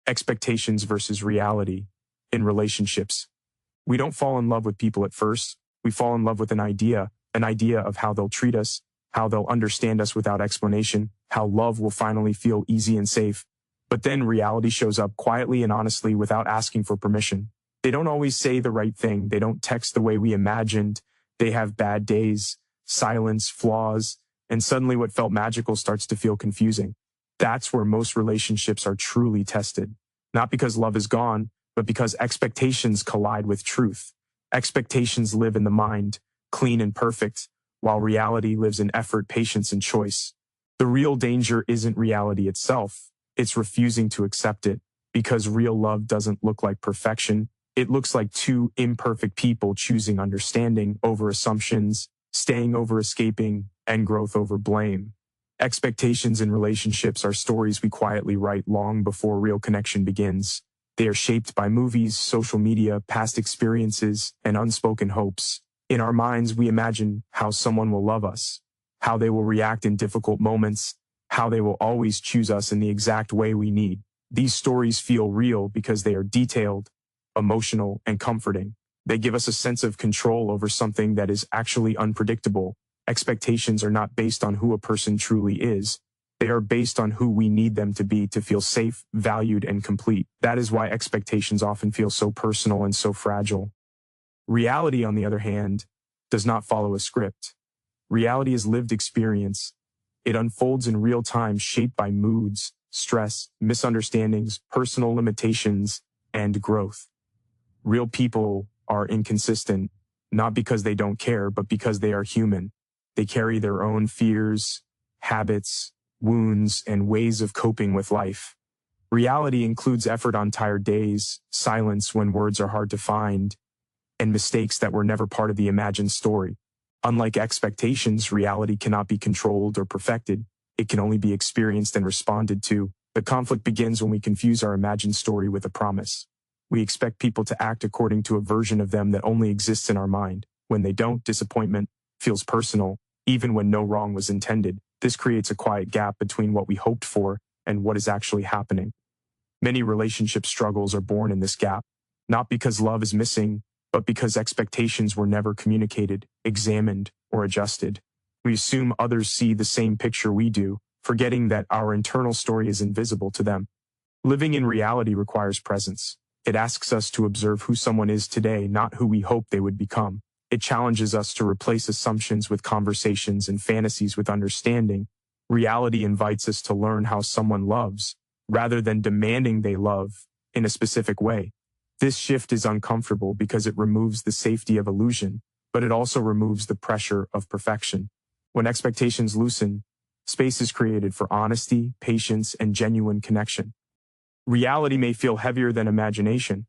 Expectations versus reality in relationships. We don't fall in love with people at first. We fall in love with an idea of how they'll treat us, how they'll understand us without explanation, how love will finally feel easy and safe. But then reality shows up quietly and honestly without asking for permission. They don't always say the right thing. They don't text the way we imagined. They have bad days, silence, flaws, and suddenly what felt magical starts to feel confusing. That's where most relationships are truly tested. Not because love is gone, but because expectations collide with truth. Expectations live in the mind, clean and perfect, while reality lives in effort, patience, and choice. The real danger isn't reality itself. It's refusing to accept it, because real love doesn't look like perfection. It looks like two imperfect people choosing understanding over assumptions, staying over escaping, and growth over blame. Expectations in relationships are stories we quietly write long before real connection begins. They are shaped by movies, social media, past experiences, and unspoken hopes. In our minds, we imagine how someone will love us, how they will react in difficult moments, how they will always choose us in the exact way we need. These stories feel real because they are detailed, emotional, and comforting. They give us a sense of control over something that is actually unpredictable. Expectations are not based on who a person truly is. They are based on who we need them to be to feel safe, valued, and complete. That is why expectations often feel so personal and so fragile. Reality, on the other hand, does not follow a script. Reality is lived experience. It unfolds in real time, shaped by moods, stress, misunderstandings, personal limitations, and growth. Real people are inconsistent, not because they don't care, but because they are human. They carry their own fears, habits, wounds, and ways of coping with life. Reality includes effort on tired days, silence when words are hard to find, and mistakes that were never part of the imagined story. Unlike expectations, reality cannot be controlled or perfected. It can only be experienced and responded to. The conflict begins when we confuse our imagined story with a promise. We expect people to act according to a version of them that only exists in our mind. When they don't, disappointment feels personal, even when no wrong was intended. This creates a quiet gap between what we hoped for and what is actually happening. Many relationship struggles are born in this gap, not because love is missing, but because expectations were never communicated, examined, or adjusted. We assume others see the same picture we do, forgetting that our internal story is invisible to them. Living in reality requires presence. It asks us to observe who someone is today, not who we hope they would become. It challenges us to replace assumptions with conversations and fantasies with understanding. Reality invites us to learn how someone loves, rather than demanding they love in a specific way. This shift is uncomfortable because it removes the safety of illusion, but it also removes the pressure of perfection. When expectations loosen, space is created for honesty, patience, and genuine connection. Reality may feel heavier than imagination,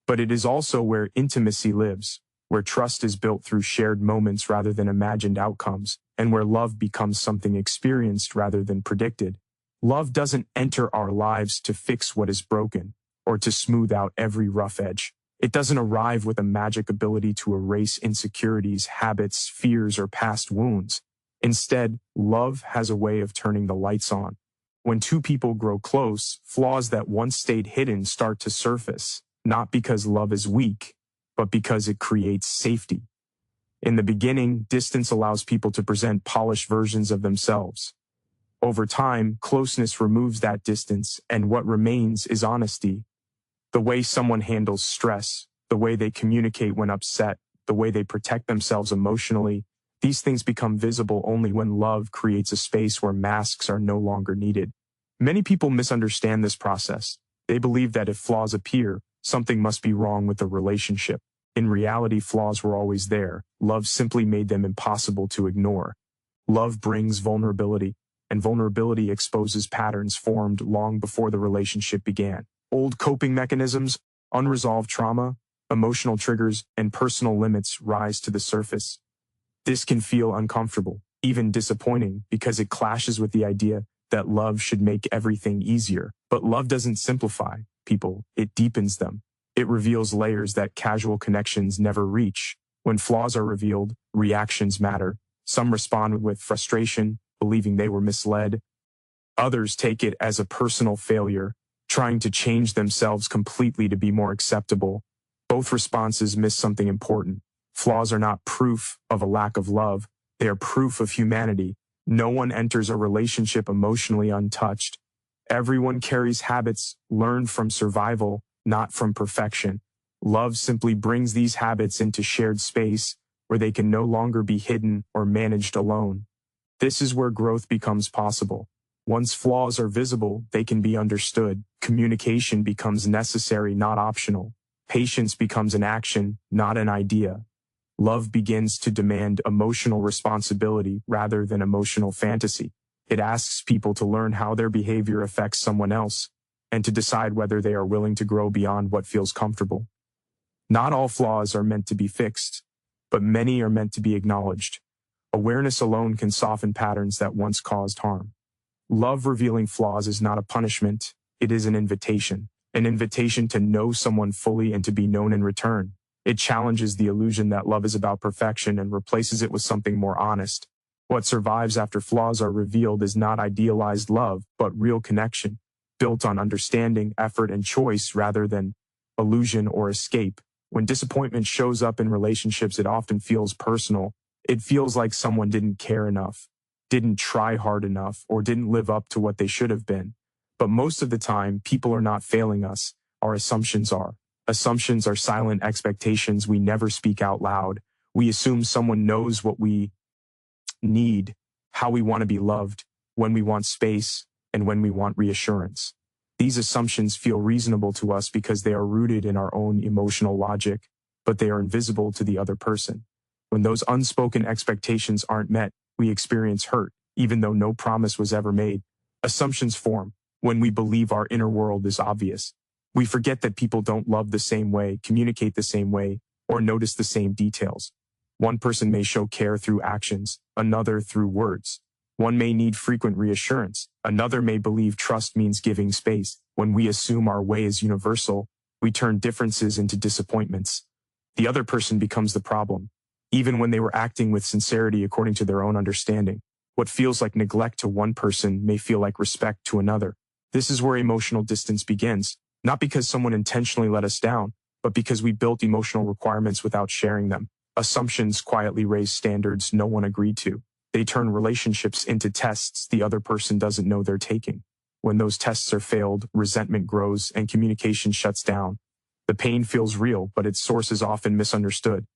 but it is also where intimacy lives, where trust is built through shared moments rather than imagined outcomes, and where love becomes something experienced rather than predicted. Love doesn't enter our lives to fix what is broken, or to smooth out every rough edge. It doesn't arrive with a magic ability to erase insecurities, habits, fears, or past wounds. Instead, love has a way of turning the lights on. When two people grow close, flaws that once stayed hidden start to surface, not because love is weak, but because it creates safety. In the beginning, distance allows people to present polished versions of themselves. Over time, closeness removes that distance, and what remains is honesty. The way someone handles stress, the way they communicate when upset, the way they protect themselves emotionally, these things become visible only when love creates a space where masks are no longer needed. Many people misunderstand this process. They believe that if flaws appear, something must be wrong with the relationship. In reality, flaws were always there. Love simply made them impossible to ignore. Love brings vulnerability, and vulnerability exposes patterns formed long before the relationship began. Old coping mechanisms, unresolved trauma, emotional triggers, and personal limits rise to the surface. This can feel uncomfortable, even disappointing, because it clashes with the idea that love should make everything easier. But love doesn't simplify people, it deepens them. It reveals layers that casual connections never reach. When flaws are revealed, reactions matter. Some respond with frustration, believing they were misled. Others take it as a personal failure, trying to change themselves completely to be more acceptable. Both responses miss something important. Flaws are not proof of a lack of love. They are proof of humanity. No one enters a relationship emotionally untouched. Everyone carries habits learned from survival, not from perfection. Love simply brings these habits into shared space where they can no longer be hidden or managed alone. This is where growth becomes possible. Once flaws are visible, they can be understood. Communication becomes necessary, not optional. Patience becomes an action, not an idea. Love begins to demand emotional responsibility rather than emotional fantasy. It asks people to learn how their behavior affects someone else and to decide whether they are willing to grow beyond what feels comfortable. Not all flaws are meant to be fixed, but many are meant to be acknowledged. Awareness alone can soften patterns that once caused harm. Love revealing flaws is not a punishment, it is an invitation to know someone fully and to be known in return. It challenges the illusion that love is about perfection and replaces it with something more honest. What survives after flaws are revealed is not idealized love, but real connection, built on understanding, effort, and choice rather than illusion or escape. When disappointment shows up in relationships, it often feels personal. It feels like someone didn't care enough, didn't try hard enough, or didn't live up to what they should have been. But most of the time, people are not failing us. Our assumptions are. Assumptions are silent expectations we never speak out loud. We assume someone knows what we need, how we want to be loved, when we want space, and when we want reassurance. These assumptions feel reasonable to us because they are rooted in our own emotional logic, but they are invisible to the other person. When those unspoken expectations aren't met, we experience hurt, even though no promise was ever made. Assumptions form when we believe our inner world is obvious. We forget that people don't love the same way, communicate the same way, or notice the same details. One person may show care through actions, another through words. One may need frequent reassurance, another may believe trust means giving space. When we assume our way is universal, we turn differences into disappointments. The other person becomes the problem, even when they were acting with sincerity according to their own understanding. What feels like neglect to one person may feel like respect to another. This is where emotional distance begins, not because someone intentionally let us down, but because we built emotional requirements without sharing them. Assumptions quietly raise standards no one agreed to. They turn relationships into tests the other person doesn't know they're taking. When those tests are failed, resentment grows and communication shuts down. The pain feels real, but its source is often misunderstood.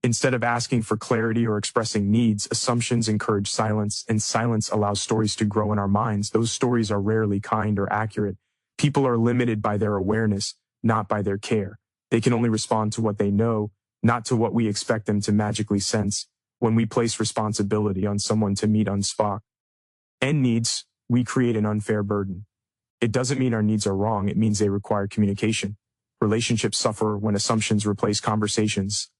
Instead of asking for clarity or expressing needs, assumptions encourage silence, and silence allows stories to grow in our minds. Those stories are rarely kind or accurate. People are limited by their awareness, not by their care. They can only respond to what they know, not to what we expect them to magically sense. When we place responsibility on someone to meet unspot and needs, we create an unfair burden. It doesn't mean our needs are wrong, it means they require communication. Relationships suffer when assumptions replace conversations.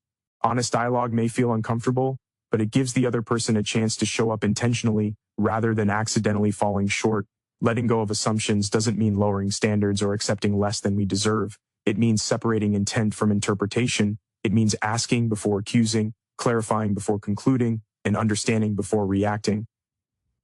Honest dialogue may feel uncomfortable, but it gives the other person a chance to show up intentionally rather than accidentally falling short. Letting go of assumptions doesn't mean lowering standards or accepting less than we deserve. It means separating intent from interpretation. It means asking before accusing, clarifying before concluding, and understanding before reacting.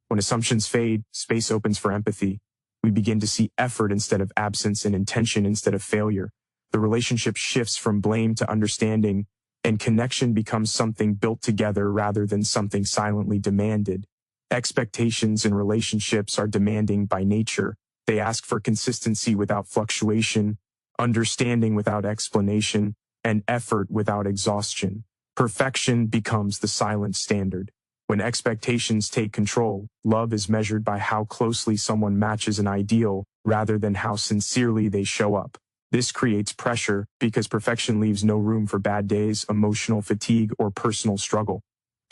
When assumptions fade, space opens for empathy. We begin to see effort instead of absence and intention instead of failure. The relationship shifts from blame to understanding, and connection becomes something built together rather than something silently demanded. Expectations in relationships are demanding by nature. They ask for consistency without fluctuation, understanding without explanation, and effort without exhaustion. Perfection becomes the silent standard. When expectations take control, love is measured by how closely someone matches an ideal rather than how sincerely they show up. This creates pressure because perfection leaves no room for bad days, emotional fatigue, or personal struggle.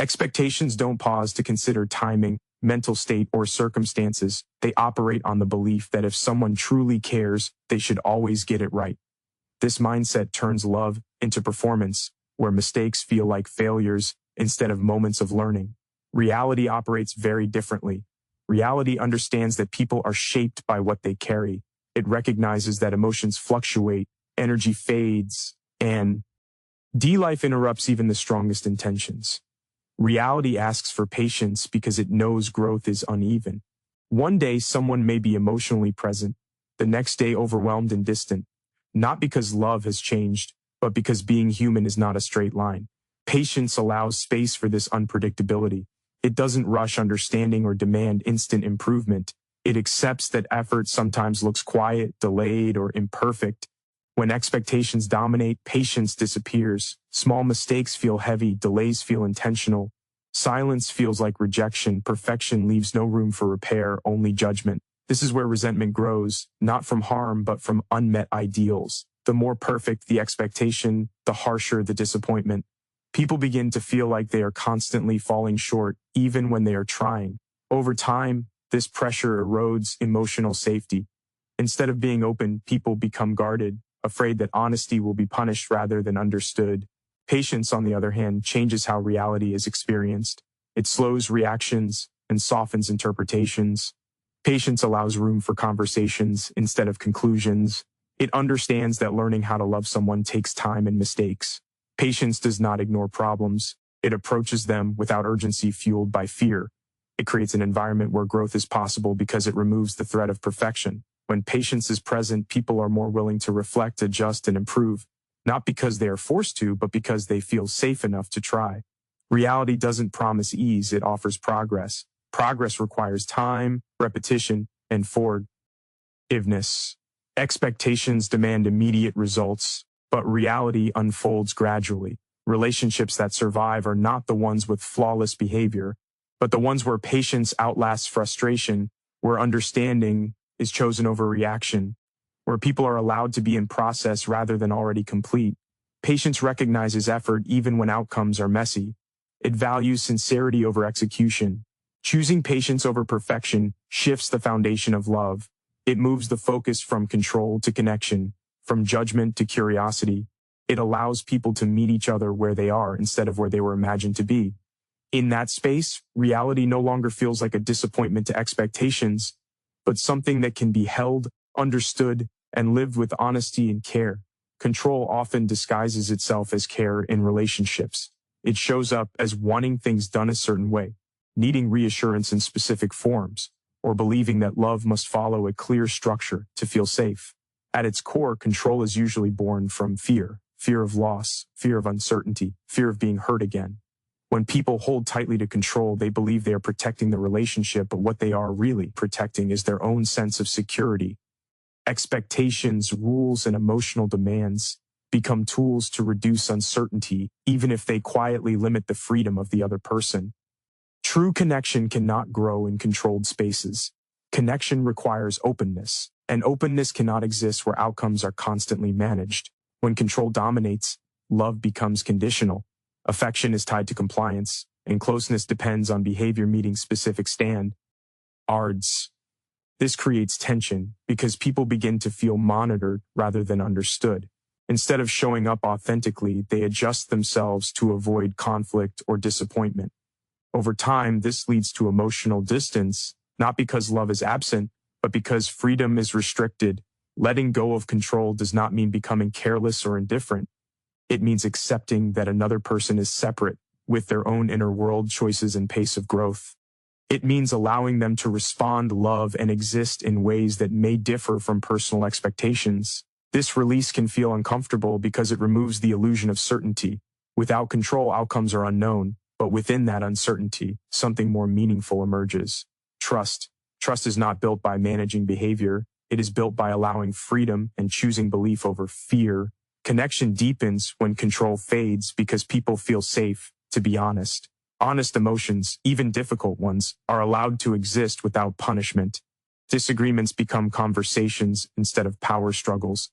Expectations don't pause to consider timing, mental state, or circumstances. They operate on the belief that if someone truly cares, they should always get it right. This mindset turns love into performance, where mistakes feel like failures instead of moments of learning. Reality operates very differently. Reality understands that people are shaped by what they carry. It recognizes that emotions fluctuate, energy fades, and life interrupts even the strongest intentions. Reality asks for patience because it knows growth is uneven. One day, someone may be emotionally present. the next day overwhelmed and distant. Not because love has changed, but because being human is not a straight line. Patience allows space for this unpredictability. It doesn't rush understanding or demand instant improvement. It accepts that effort sometimes looks quiet, delayed, or imperfect. When expectations dominate, patience disappears. Small mistakes feel heavy, delays feel intentional. Silence feels like rejection. Perfection leaves no room for repair, only judgment. This is where resentment grows, not from harm, but from unmet ideals. The more perfect the expectation, the harsher the disappointment. People begin to feel like they are constantly falling short, even when they are trying. Over time, this pressure erodes emotional safety. Instead of being open, people become guarded, afraid that honesty will be punished rather than understood. Patience, on the other hand, changes how reality is experienced. It slows reactions and softens interpretations. Patience allows room for conversations instead of conclusions. It understands that learning how to love someone takes time and mistakes. Patience does not ignore problems. It approaches them without urgency fueled by fear. It creates an environment where growth is possible because it removes the threat of perfection. When patience is present, people are more willing to reflect, adjust, and improve, not because they are forced to, but because they feel safe enough to try. Reality doesn't promise ease, it offers progress. Progress requires time, repetition, and forgiveness. Expectations demand immediate results, but reality unfolds gradually. Relationships that survive are not the ones with flawless behavior, but the ones where patience outlasts frustration, where understanding is chosen over reaction, where people are allowed to be in process rather than already complete. Patience recognizes effort even when outcomes are messy. It values sincerity over execution. Choosing patience over perfection shifts the foundation of love. It moves the focus from control to connection, from judgment to curiosity. It allows people to meet each other where they are instead of where they were imagined to be. In that space, reality no longer feels like a disappointment to expectations, but something that can be held, understood, and lived with honesty and care. Control often disguises itself as care in relationships. It shows up as wanting things done a certain way, needing reassurance in specific forms, or believing that love must follow a clear structure to feel safe. At its core, control is usually born from fear, fear of loss, fear of uncertainty, fear of being hurt again. When people hold tightly to control, they believe they are protecting the relationship, but what they are really protecting is their own sense of security. Expectations, rules, and emotional demands become tools to reduce uncertainty, even if they quietly limit the freedom of the other person. True connection cannot grow in controlled spaces. Connection requires openness, and openness cannot exist where outcomes are constantly managed. When control dominates, love becomes conditional. Affection is tied to compliance, and closeness depends on behavior meeting specific standards. This creates tension because people begin to feel monitored rather than understood. Instead of showing up authentically, they adjust themselves to avoid conflict or disappointment. Over time, this leads to emotional distance, not because love is absent, but because freedom is restricted. Letting go of control does not mean becoming careless or indifferent. It means accepting that another person is separate, with their own inner world, choices, and pace of growth. It means allowing them to respond, love, and exist in ways that may differ from personal expectations. This release can feel uncomfortable because it removes the illusion of certainty. Without control, outcomes are unknown, but within that uncertainty, something more meaningful emerges. Trust. Trust is not built by managing behavior. It is built by allowing freedom and choosing belief over fear. Connection deepens when control fades because people feel safe to be honest. Honest emotions, even difficult ones, are allowed to exist without punishment. Disagreements become conversations instead of power struggles.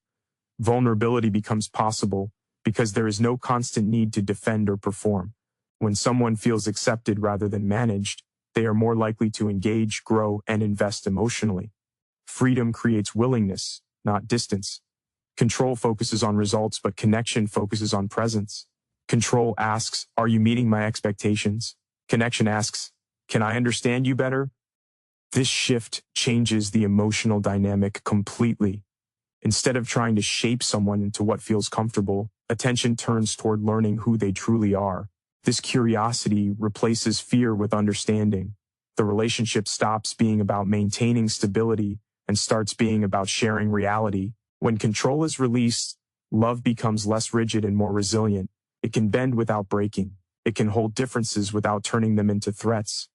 Vulnerability becomes possible because there is no constant need to defend or perform. When someone feels accepted rather than managed, they are more likely to engage, grow, and invest emotionally. Freedom creates willingness, not distance. Control focuses on results, but connection focuses on presence. Control asks, "Are you meeting my expectations?" Connection asks, "Can I understand you better?" This shift changes the emotional dynamic completely. Instead of trying to shape someone into what feels comfortable, attention turns toward learning who they truly are. This curiosity replaces fear with understanding. The relationship stops being about maintaining stability and starts being about sharing reality. When control is released, love becomes less rigid and more resilient. It can bend without breaking. It can hold differences without turning them into threats.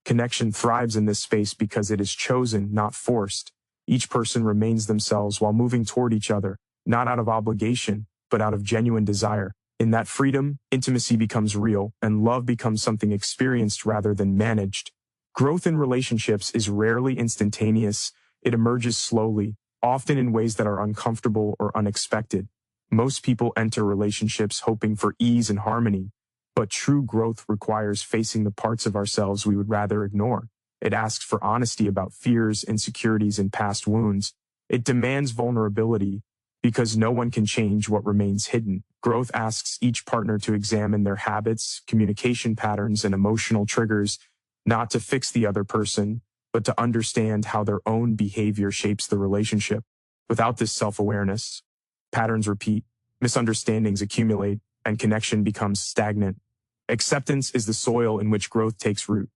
Connection thrives in this space because it is chosen, not forced. Each person remains themselves while moving toward each other, not out of obligation, but out of genuine desire. In that freedom, intimacy becomes real, and love becomes something experienced rather than managed. Growth in relationships is rarely instantaneous. It emerges slowly, often in ways that are uncomfortable or unexpected. Most people enter relationships hoping for ease and harmony, but true growth requires facing the parts of ourselves we would rather ignore. It asks for honesty about fears, insecurities, and past wounds. It demands vulnerability, because no one can change what remains hidden. Growth asks each partner to examine their habits, communication patterns, and emotional triggers, not to fix the other person, but to understand how their own behavior shapes the relationship. Without this self-awareness, patterns repeat, misunderstandings accumulate, and connection becomes stagnant. Acceptance is the soil in which growth takes root.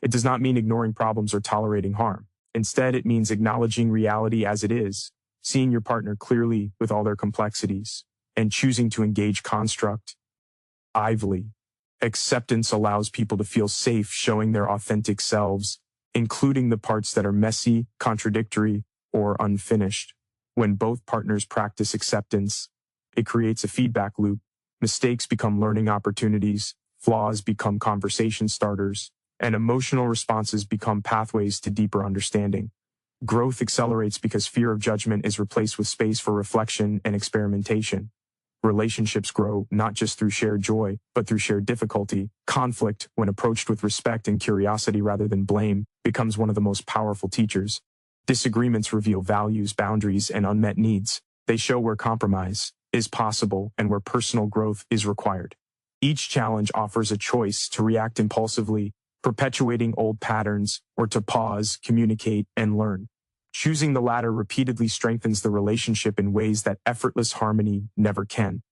It does not mean ignoring problems or tolerating harm. Instead, it means acknowledging reality as it is, seeing your partner clearly with all their complexities, and choosing to engage constructively. Acceptance allows people to feel safe showing their authentic selves, including the parts that are messy, contradictory, or unfinished. When both partners practice acceptance, it creates a feedback loop. Mistakes become learning opportunities, flaws become conversation starters, and emotional responses become pathways to deeper understanding. Growth accelerates because fear of judgment is replaced with space for reflection and experimentation. Relationships grow not just through shared joy, but through shared difficulty. Conflict, when approached with respect and curiosity rather than blame, becomes one of the most powerful teachers. Disagreements reveal values, boundaries, and unmet needs. They show where compromise is possible and where personal growth is required. Each challenge offers a choice to react impulsively, perpetuating old patterns, or to pause, communicate, and learn. Choosing the latter repeatedly strengthens the relationship in ways that effortless harmony never can.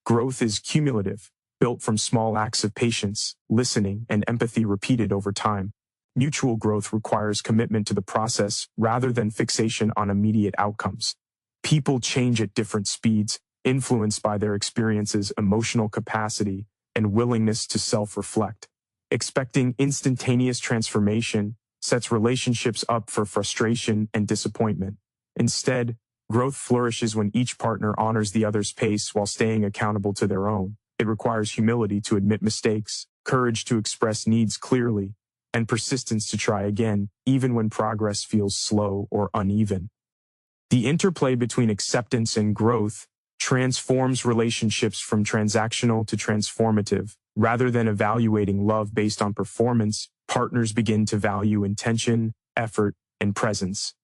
Growth is cumulative, built from small acts of patience, listening, and empathy repeated over time. Mutual growth requires commitment to the process rather than fixation on immediate outcomes. People change at different speeds, influenced by their experiences, emotional capacity, and willingness to self-reflect. Expecting instantaneous transformation sets relationships up for frustration and disappointment. Instead, growth flourishes when each partner honors the other's pace while staying accountable to their own. It requires humility to admit mistakes, courage to express needs clearly, and persistence to try again, even when progress feels slow or uneven. The interplay between acceptance and growth transforms relationships from transactional to transformative. Rather than evaluating love based on performance, partners begin to value intention, effort, and presence.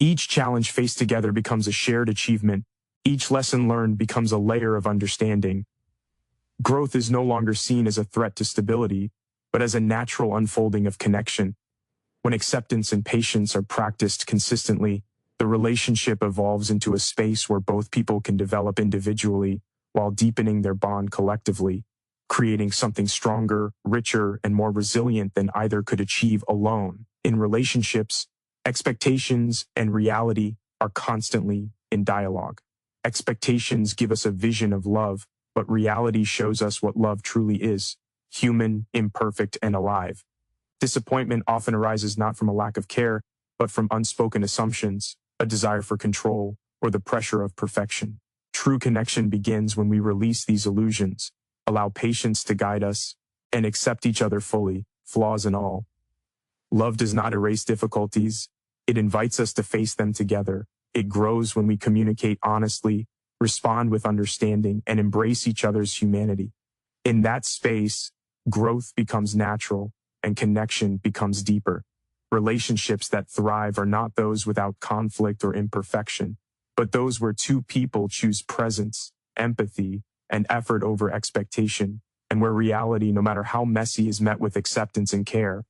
Each challenge faced together becomes a shared achievement. Each lesson learned becomes a layer of understanding. Growth is no longer seen as a threat to stability, but as a natural unfolding of connection. When acceptance and patience are practiced consistently, the relationship evolves into a space where both people can develop individually while deepening their bond collectively, creating something stronger, richer, and more resilient than either could achieve alone. In relationships, expectations and reality are constantly in dialogue. Expectations give us a vision of love, but reality shows us what love truly is: human, imperfect, and alive. Disappointment often arises not from a lack of care, but from unspoken assumptions, a desire for control, or the pressure of perfection. True connection begins when we release these illusions, allow patience to guide us, and accept each other fully, flaws and all. Love does not erase difficulties. It invites us to face them together. It grows when we communicate honestly, respond with understanding, and embrace each other's humanity. In that space, growth becomes natural and connection becomes deeper. Relationships that thrive are not those without conflict or imperfection, but those where two people choose presence, empathy, and effort over expectation, and where reality, no matter how messy, is met with acceptance and care.